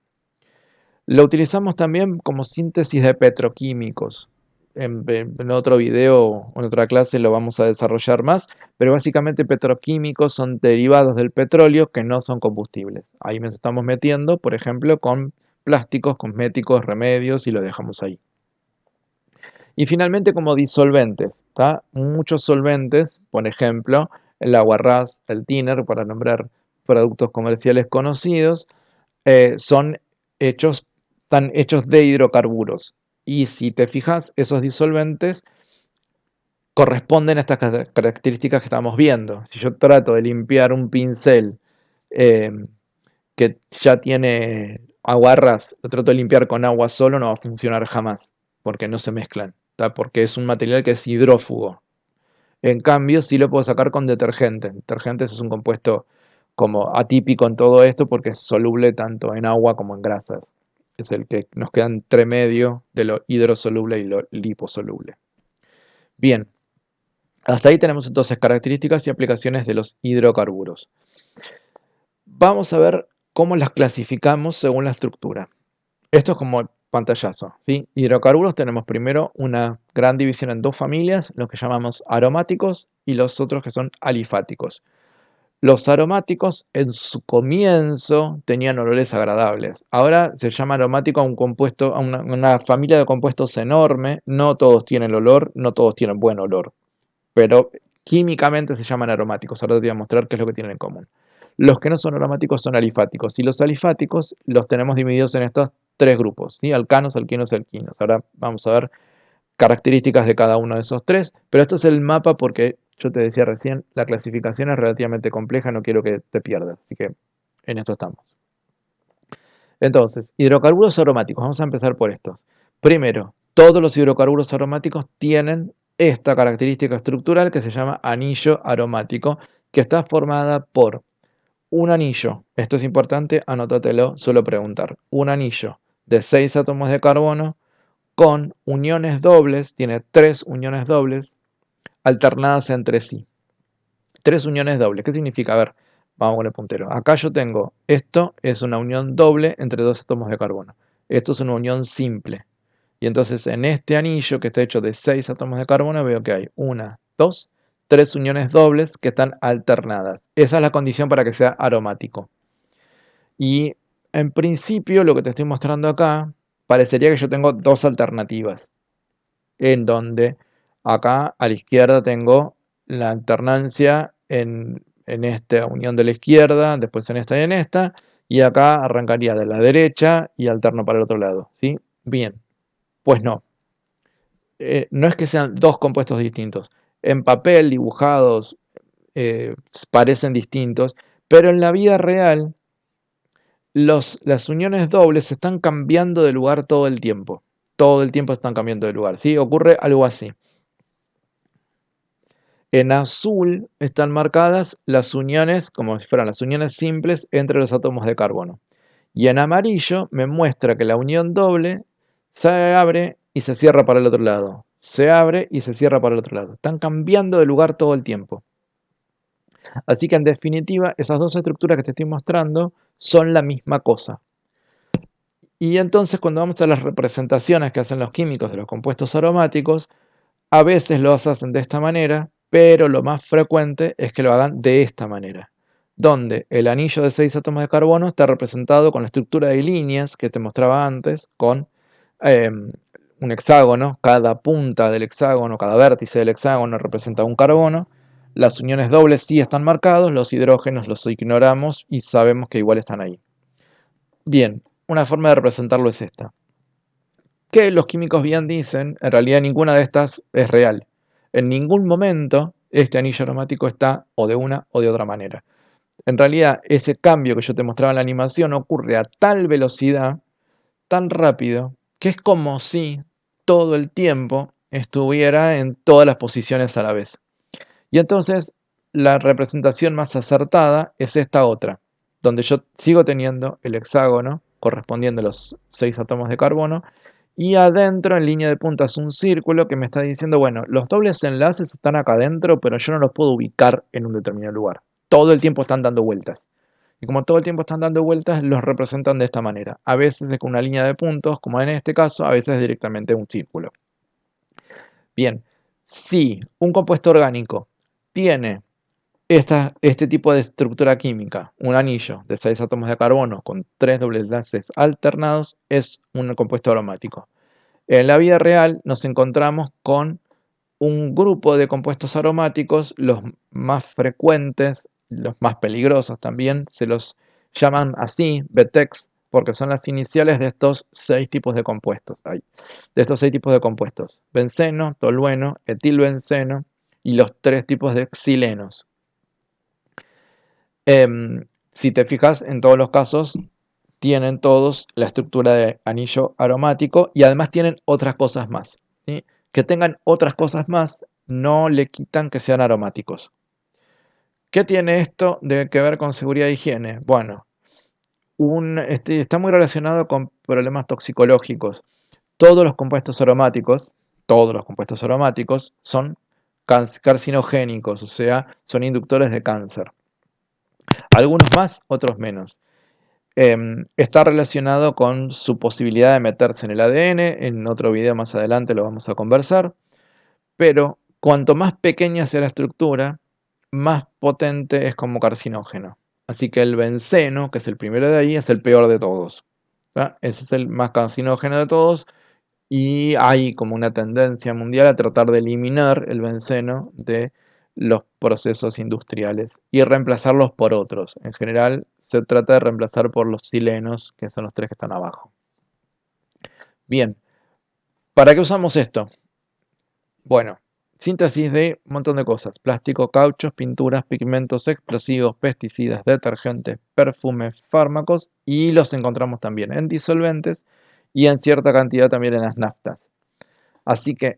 Lo utilizamos también como síntesis de petroquímicos. En otro video o en otra clase lo vamos a desarrollar más, pero básicamente petroquímicos son derivados del petróleo que no son combustibles. Ahí nos estamos metiendo, por ejemplo, con plásticos, cosméticos, remedios y lo dejamos ahí. Y finalmente como disolventes, ¿tá? Muchos solventes, por ejemplo, el aguarrás, el thinner, para nombrar productos comerciales conocidos, son hechos, están hechos de hidrocarburos. Y si te fijas, esos disolventes corresponden a estas características que estamos viendo. Si yo trato de limpiar un pincel eh, que ya tiene aguarrás, lo trato de limpiar con agua solo, no va a funcionar jamás, porque no se mezclan, ¿tá? Porque es un material que es hidrófugo. En cambio, sí lo puedo sacar con detergentes. Detergentes es un compuesto como atípico en todo esto porque es soluble tanto en agua como en grasas. Es el que nos queda entre medio de lo hidrosoluble y lo liposoluble. Bien, hasta ahí tenemos entonces características y aplicaciones de los hidrocarburos. Vamos a ver cómo las clasificamos según la estructura. Esto es como pantallazo, ¿sí? Hidrocarburos tenemos primero una gran división en dos familias, los que llamamos aromáticos y los otros que son alifáticos. Los aromáticos en su comienzo tenían olores agradables. Ahora se llama aromático a un compuesto, a una familia de compuestos enorme. No todos tienen olor, no todos tienen buen olor, pero químicamente se llaman aromáticos. Ahora te voy a mostrar qué es lo que tienen en común. Los que no son aromáticos son alifáticos, y los alifáticos los tenemos divididos en estos tres grupos, ¿sí? Alcanos, alquinos y alquinos. Ahora vamos a ver características de cada uno de esos tres, pero esto es el mapa porque yo te decía recién, la clasificación es relativamente compleja, no quiero que te pierdas, así que en esto estamos. Entonces, hidrocarburos aromáticos, vamos a empezar por estos. Primero, todos los hidrocarburos aromáticos tienen esta característica estructural que se llama anillo aromático, que está formada por un anillo, esto es importante, anótatelo, suelo preguntar, un anillo de 6 átomos de carbono con uniones dobles, tiene 3 uniones dobles alternadas entre sí. 3 uniones dobles, ¿qué significa? A ver, vamos con el puntero. Acá yo tengo, esto es una unión doble entre dos átomos de carbono. Esto es una unión simple. Y entonces en este anillo que está hecho de 6 átomos de carbono veo que hay 1, 2, 3 uniones dobles que están alternadas. Esa es la condición para que sea aromático. Y en principio lo que te estoy mostrando acá parecería que yo tengo dos alternativas, en donde acá a la izquierda tengo la alternancia en esta unión de la izquierda, después en esta y en esta, y acá arrancaría de la derecha y alterno para el otro lado, ¿sí? Bien, pues no. No es que sean dos compuestos distintos. En papel, dibujados, parecen distintos, pero en la vida real las uniones dobles están cambiando de lugar todo el tiempo. Todo el tiempo están cambiando de lugar, ¿sí? Ocurre algo así. En azul están marcadas las uniones, como si fueran las uniones simples entre los átomos de carbono. Y en amarillo me muestra que la unión doble se abre y se cierra para el otro lado. Se abre y se cierra para el otro lado. Están cambiando de lugar todo el tiempo. Así que en definitiva, esas dos estructuras que te estoy mostrando son la misma cosa. Y entonces cuando vamos a las representaciones que hacen los químicos de los compuestos aromáticos, a veces los hacen de esta manera, pero lo más frecuente es que lo hagan de esta manera, donde el anillo de 6 átomos de carbono está representado con la estructura de líneas que te mostraba antes, con un hexágono, cada punta del hexágono, cada vértice del hexágono representa un carbono. Las uniones dobles sí están marcados, los hidrógenos los ignoramos y sabemos que igual están ahí. Bien, una forma de representarlo es esta. Que los químicos bien dicen, en realidad ninguna de estas es real. En ningún momento este anillo aromático está o de una o de otra manera. En realidad ese cambio que yo te mostraba en la animación ocurre a tal velocidad, tan rápido, que es como si todo el tiempo estuviera en todas las posiciones a la vez. Y entonces la representación más acertada es esta otra, donde yo sigo teniendo el hexágono correspondiendo a los 6 átomos de carbono, y adentro en línea de puntas un círculo que me está diciendo, bueno, los dobles enlaces están acá adentro, pero yo no los puedo ubicar en un determinado lugar. Todo el tiempo están dando vueltas. Y como todo el tiempo están dando vueltas, los representan de esta manera. A veces es con una línea de puntos, como en este caso, a veces directamente un círculo. Bien, si un compuesto orgánico tiene este tipo de estructura química, un anillo de 6 átomos de carbono con 3 dobles enlaces alternados, es un compuesto aromático. En la vida real nos encontramos con un grupo de compuestos aromáticos, los más frecuentes, los más peligrosos también, se los llaman así, BETEX, porque son las iniciales de estos 6 tipos de compuestos. De estos 6 tipos de compuestos: benceno, tolueno, etilbenceno y los 3 tipos de xilenos. Si te fijas, en todos los casos tienen todos la estructura de anillo aromático y además tienen otras cosas más, ¿sí? Que tengan otras cosas más no le quitan que sean aromáticos. ¿Qué tiene esto de que ver con seguridad e higiene? Bueno, está muy relacionado con problemas toxicológicos. Todos los compuestos aromáticos son carcinogénicos, o sea, son inductores de cáncer. Algunos más, otros menos. Está relacionado con su posibilidad de meterse en el ADN, en otro video más adelante lo vamos a conversar, pero cuanto más pequeña sea la estructura, más potente es como carcinógeno. Así que el benceno, que es el primero de ahí, es el peor de todos. ¿Tá? Ese es el más carcinógeno de todos y hay como una tendencia mundial a tratar de eliminar el benceno de los procesos industriales y reemplazarlos por otros. En general se trata de reemplazar por los silenos, que son los tres que están abajo. Bien, ¿para qué usamos esto? Bueno, síntesis de un montón de cosas: plástico, cauchos, pinturas, pigmentos, explosivos, pesticidas, detergentes, perfumes, fármacos, y los encontramos también en disolventes y en cierta cantidad también en las naftas. Así que,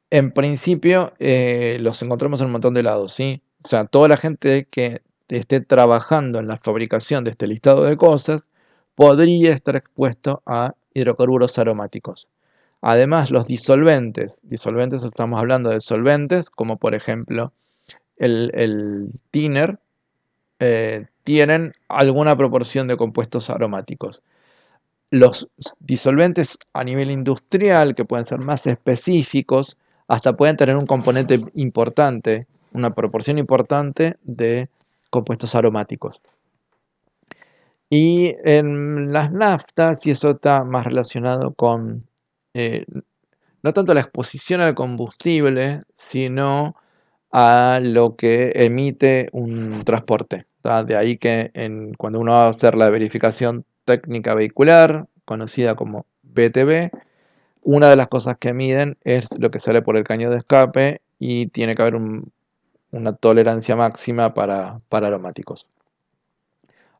en principio, los encontramos en un montón de lados, ¿sí? O sea, toda la gente que esté trabajando en la fabricación de este listado de cosas podría estar expuesto a hidrocarburos aromáticos. Además, los disolventes, estamos hablando de solventes, como por ejemplo el thinner, tienen alguna proporción de compuestos aromáticos. Los disolventes a nivel industrial, que pueden ser más específicos, hasta pueden tener un componente importante, una proporción importante de compuestos aromáticos. Y en las naftas, y eso está más relacionado con no tanto la exposición al combustible, sino a lo que emite un transporte. ¿Tá? De ahí que cuando uno va a hacer la verificación técnica vehicular, conocida como VTV, una de las cosas que miden es lo que sale por el caño de escape y tiene que haber una tolerancia máxima para aromáticos.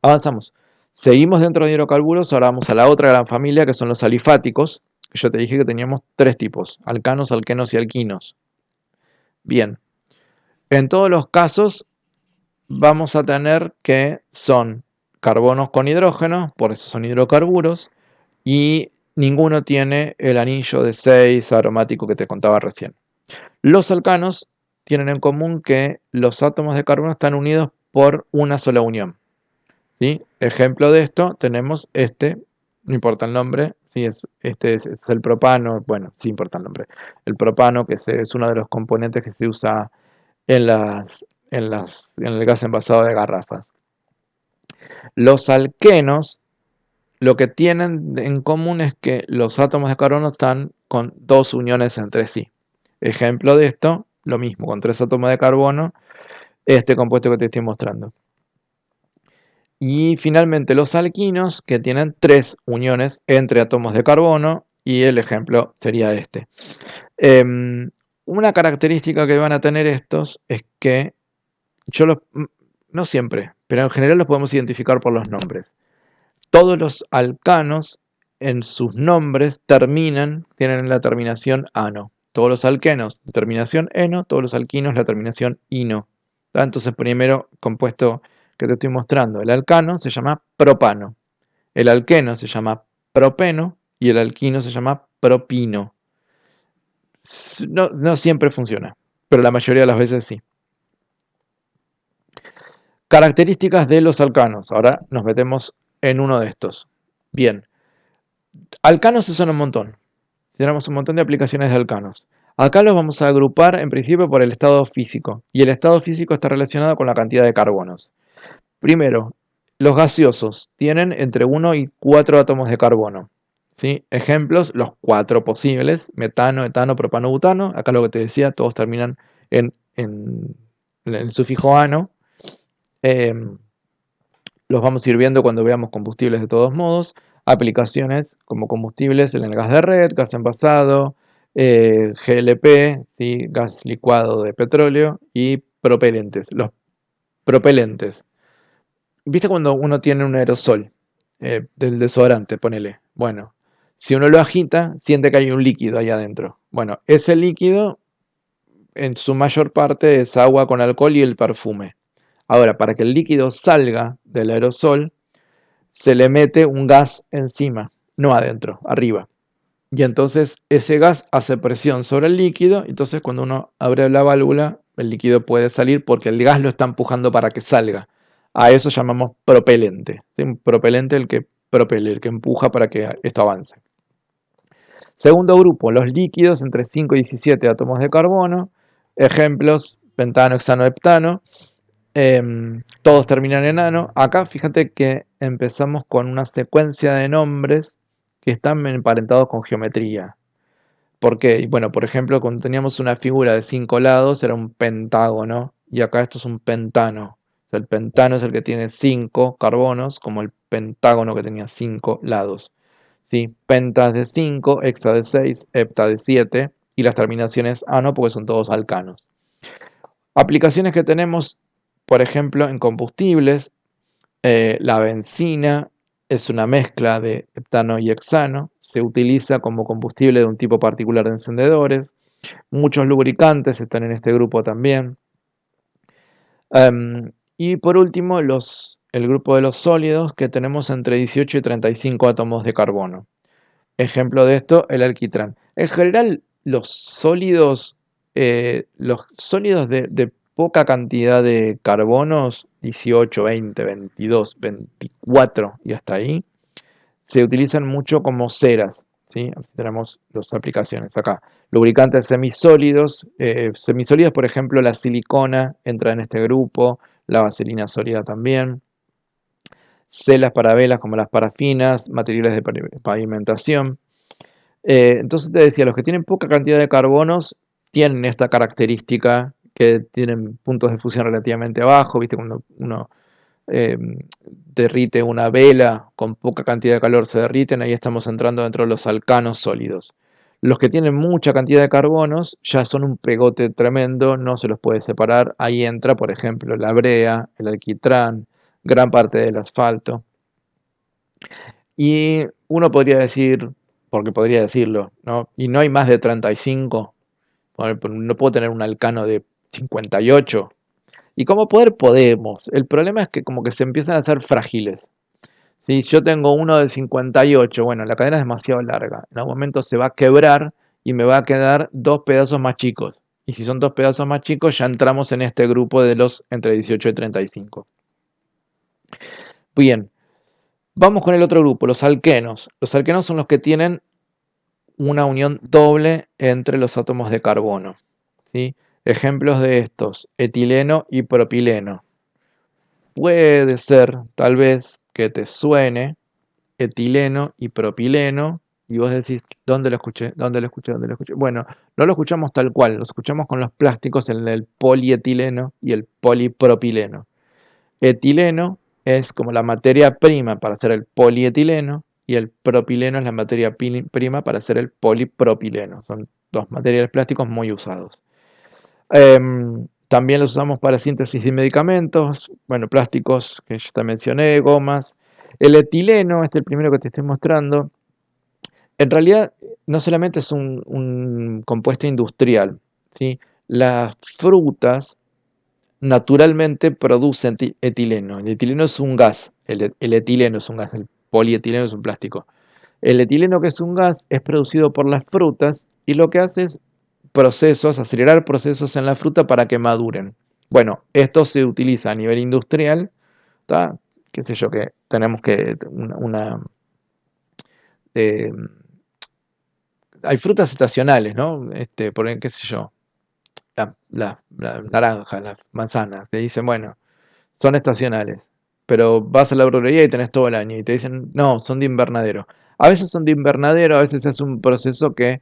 Avanzamos. Seguimos dentro de hidrocarburos, ahora vamos a la otra gran familia que son los alifáticos. Yo te dije que teníamos tres tipos: alcanos, alquenos y alquinos. Bien, en todos los casos vamos a tener que son carbonos con hidrógeno, por eso son hidrocarburos, y ninguno tiene el anillo de 6 aromático que te contaba recién. Los alcanos tienen en común que los átomos de carbono están unidos por una sola unión. ¿Sí? Ejemplo de esto tenemos no importa el nombre, ¿sí? Este es el propano, bueno, sí importa el nombre. El propano, que es uno de los componentes que se usa en el gas envasado de garrafas. Los alquenos, lo que tienen en común es que los átomos de carbono están con dos uniones entre sí. Ejemplo de esto, lo mismo, con 3 átomos de carbono, este compuesto que te estoy mostrando. Y finalmente los alquinos, que tienen 3 uniones entre átomos de carbono, y el ejemplo sería este. Una característica que van a tener estos es que no siempre, pero en general los podemos identificar por los nombres. Todos los alcanos en sus nombres tienen la terminación ano. Todos los alquenos, terminación eno, todos los alquinos, la terminación ino. Entonces, primero compuesto que te estoy mostrando, el alcano se llama propano, el alqueno se llama propeno y el alquino se llama propino. No siempre funciona, pero la mayoría de las veces sí. Características de los alcanos. Ahora nos metemos en uno de estos. Bien, alcanos se usan un montón. Tenemos un montón de aplicaciones de alcanos. Acá los vamos a agrupar en principio por el estado físico. Y el estado físico está relacionado con la cantidad de carbonos. Primero, los gaseosos tienen entre 1 y 4 átomos de carbono. ¿Sí? Ejemplos, los 4 posibles: metano, etano, propano, butano. Acá lo que te decía, todos terminan en el sufijo ano. Los vamos a ir viendo cuando veamos combustibles de todos modos. Aplicaciones como combustibles en el gas de red, gas envasado, GLP, ¿sí? Gas licuado de petróleo, y propelentes. Los propelentes. ¿Viste cuando uno tiene un aerosol del desodorante? Ponele. Bueno, si uno lo agita, siente que hay un líquido ahí adentro. Bueno, ese líquido en su mayor parte es agua con alcohol y el perfume. Ahora, para que el líquido salga del aerosol, se le mete un gas encima, no adentro, arriba. Y entonces ese gas hace presión sobre el líquido, entonces cuando uno abre la válvula, el líquido puede salir porque el gas lo está empujando para que salga. A eso llamamos propelente. ¿Sí? Un propelente el que propele, el que empuja para que esto avance. Segundo grupo, los líquidos entre 5 y 17 átomos de carbono. Ejemplos, pentano, hexano, heptano. Todos terminan en ano. Acá fíjate que empezamos con una secuencia de nombres que están emparentados con geometría. ¿Por qué? Bueno, por ejemplo, cuando teníamos una figura de 5 lados era un pentágono y acá esto es un pentano. O sea, el pentano es el que tiene 5 carbonos, como el pentágono que tenía 5 lados. ¿Sí? Penta de 5, hexa de 6, hepta de 7 y las terminaciones ano porque son todos alcanos. Aplicaciones que tenemos, por ejemplo, en combustibles, la benzina es una mezcla de heptano y hexano, se utiliza como combustible de un tipo particular de encendedores, muchos lubricantes están en este grupo también. Y por último, el grupo de los sólidos que tenemos entre 18 y 35 átomos de carbono. Ejemplo de esto, el alquitrán. En general, los sólidos de poca cantidad de carbonos, 18, 20, 22, 24 y hasta ahí, se utilizan mucho como ceras. ¿Sí? Tenemos las aplicaciones acá. Lubricantes semisólidos. Semisólidos, por ejemplo, la silicona entra en este grupo, la vaselina sólida también. Celas para velas como las parafinas, materiales de pavimentación. Entonces te decía, los que tienen poca cantidad de carbonos tienen esta característica que tienen puntos de fusión relativamente bajos, ¿viste? Cuando uno eh, derrite una vela con poca cantidad de calor se derriten, ahí estamos entrando dentro de los alcanos sólidos. Los que tienen mucha cantidad de carbonos ya son un pegote tremendo, no se los puede separar. Ahí entra, por ejemplo, la brea, el alquitrán, gran parte del asfalto. Y uno podría decir, porque podría decirlo, ¿no? Y no hay más de 35. No puedo tener un alcano de 58. Y como poder podemos. El problema es que como que se empiezan a hacer frágiles. Si yo tengo uno de 58, bueno, la cadena es demasiado larga. En algún momento se va a quebrar y me va a quedar dos pedazos más chicos. Y si son dos pedazos más chicos, ya entramos en este grupo de los entre 18 y 35. Bien, vamos con el otro grupo, los alquenos. Los alquenos son los que tienen una unión doble entre los átomos de carbono. ¿Sí? Ejemplos de estos, etileno y propileno. Puede ser, tal vez, que te suene etileno y propileno, y vos decís, ¿dónde lo escuché? ¿Dónde lo escuché? ¿Dónde lo escuché? Bueno, no lo escuchamos tal cual, lo escuchamos con los plásticos en el polietileno y el polipropileno. Etileno es como la materia prima para hacer el polietileno, y el propileno es la materia prima para hacer el polipropileno. Son dos materiales plásticos muy usados. También los usamos para síntesis de medicamentos, bueno, plásticos que ya te mencioné, gomas. El etileno, este es el primero que te estoy mostrando, en realidad no solamente es un compuesto industrial, ¿sí? Las frutas naturalmente producen etileno. El etileno es un gas, el etileno es un gas, el polietileno es un plástico. El etileno, que es un gas, es producido por las frutas y lo que hace es acelerar procesos en la fruta para que maduren. Bueno, esto se utiliza a nivel industrial, ¿tá? Qué sé yo, que tenemos que eh, hay frutas estacionales, ¿no? Por ejemplo, qué sé yo, la naranja, las manzanas, te dicen, bueno, son estacionales, pero vas a la verdulería y tenés todo el año y te dicen, no, son de invernadero. A veces son de invernadero, a veces es un proceso que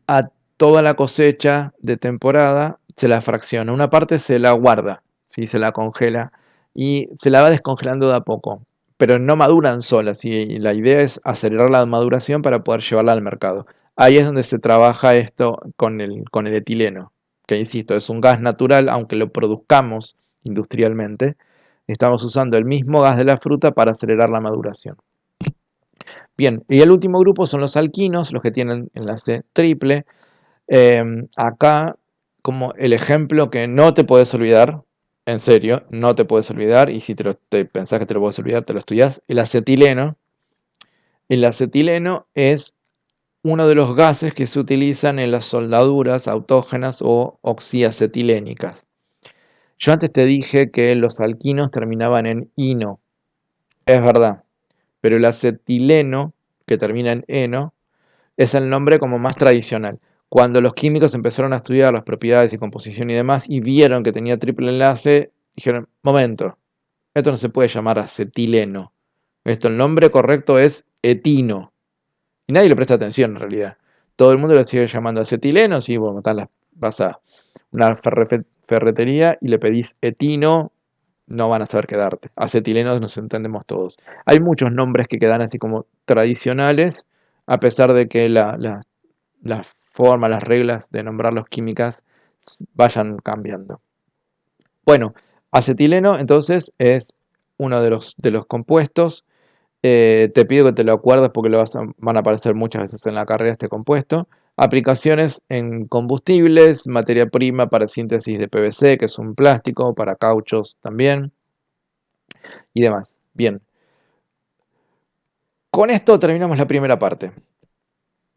a toda la cosecha de temporada se la fracciona. Una parte se la guarda, ¿sí? Se la congela y se la va descongelando de a poco. Pero no maduran solas y la idea es acelerar la maduración para poder llevarla al mercado. Ahí es donde se trabaja esto con el etileno, que insisto, es un gas natural, aunque lo produzcamos industrialmente. Estamos usando el mismo gas de la fruta para acelerar la maduración. Bien, y el último grupo son los alquinos, los que tienen enlace triple. Acá como el ejemplo que no te puedes olvidar, en serio, no te puedes olvidar, y si te pensás que te lo puedes olvidar, te lo estudias, el acetileno. El acetileno es uno de los gases que se utilizan en las soldaduras autógenas o oxiacetilénicas. Yo antes te dije que los alquinos terminaban en ino, es verdad, pero el acetileno, que termina en eno, es el nombre como más tradicional. Cuando los químicos empezaron a estudiar las propiedades y composición y demás y vieron que tenía triple enlace, dijeron, momento, esto no se puede llamar acetileno. Esto, el nombre correcto es etino. Y nadie le presta atención en realidad. Todo el mundo lo sigue llamando acetileno. Si vos vas a una ferretería y le pedís etino, no van a saber qué darte. Acetileno nos entendemos todos. Hay muchos nombres que quedan así como tradicionales, a pesar de que la forma, las reglas de nombrarlos químicas vayan cambiando. Bueno, acetileno entonces es uno de los compuestos. Te pido que te lo acuerdes porque van a aparecer muchas veces en la carrera este compuesto. Aplicaciones en combustibles, materia prima para síntesis de PVC, que es un plástico, para cauchos también, y demás. Bien, con esto terminamos la primera parte,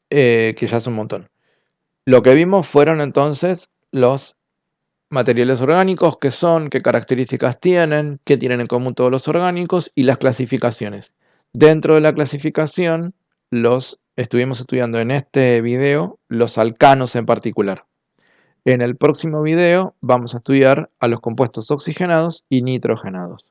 que ya es un montón. Lo que vimos fueron entonces los materiales orgánicos, qué son, qué características tienen, qué tienen en común todos los orgánicos y las clasificaciones. Dentro de la clasificación, los estuvimos estudiando en este video los alcanos en particular. En el próximo video vamos a estudiar a los compuestos oxigenados y nitrogenados.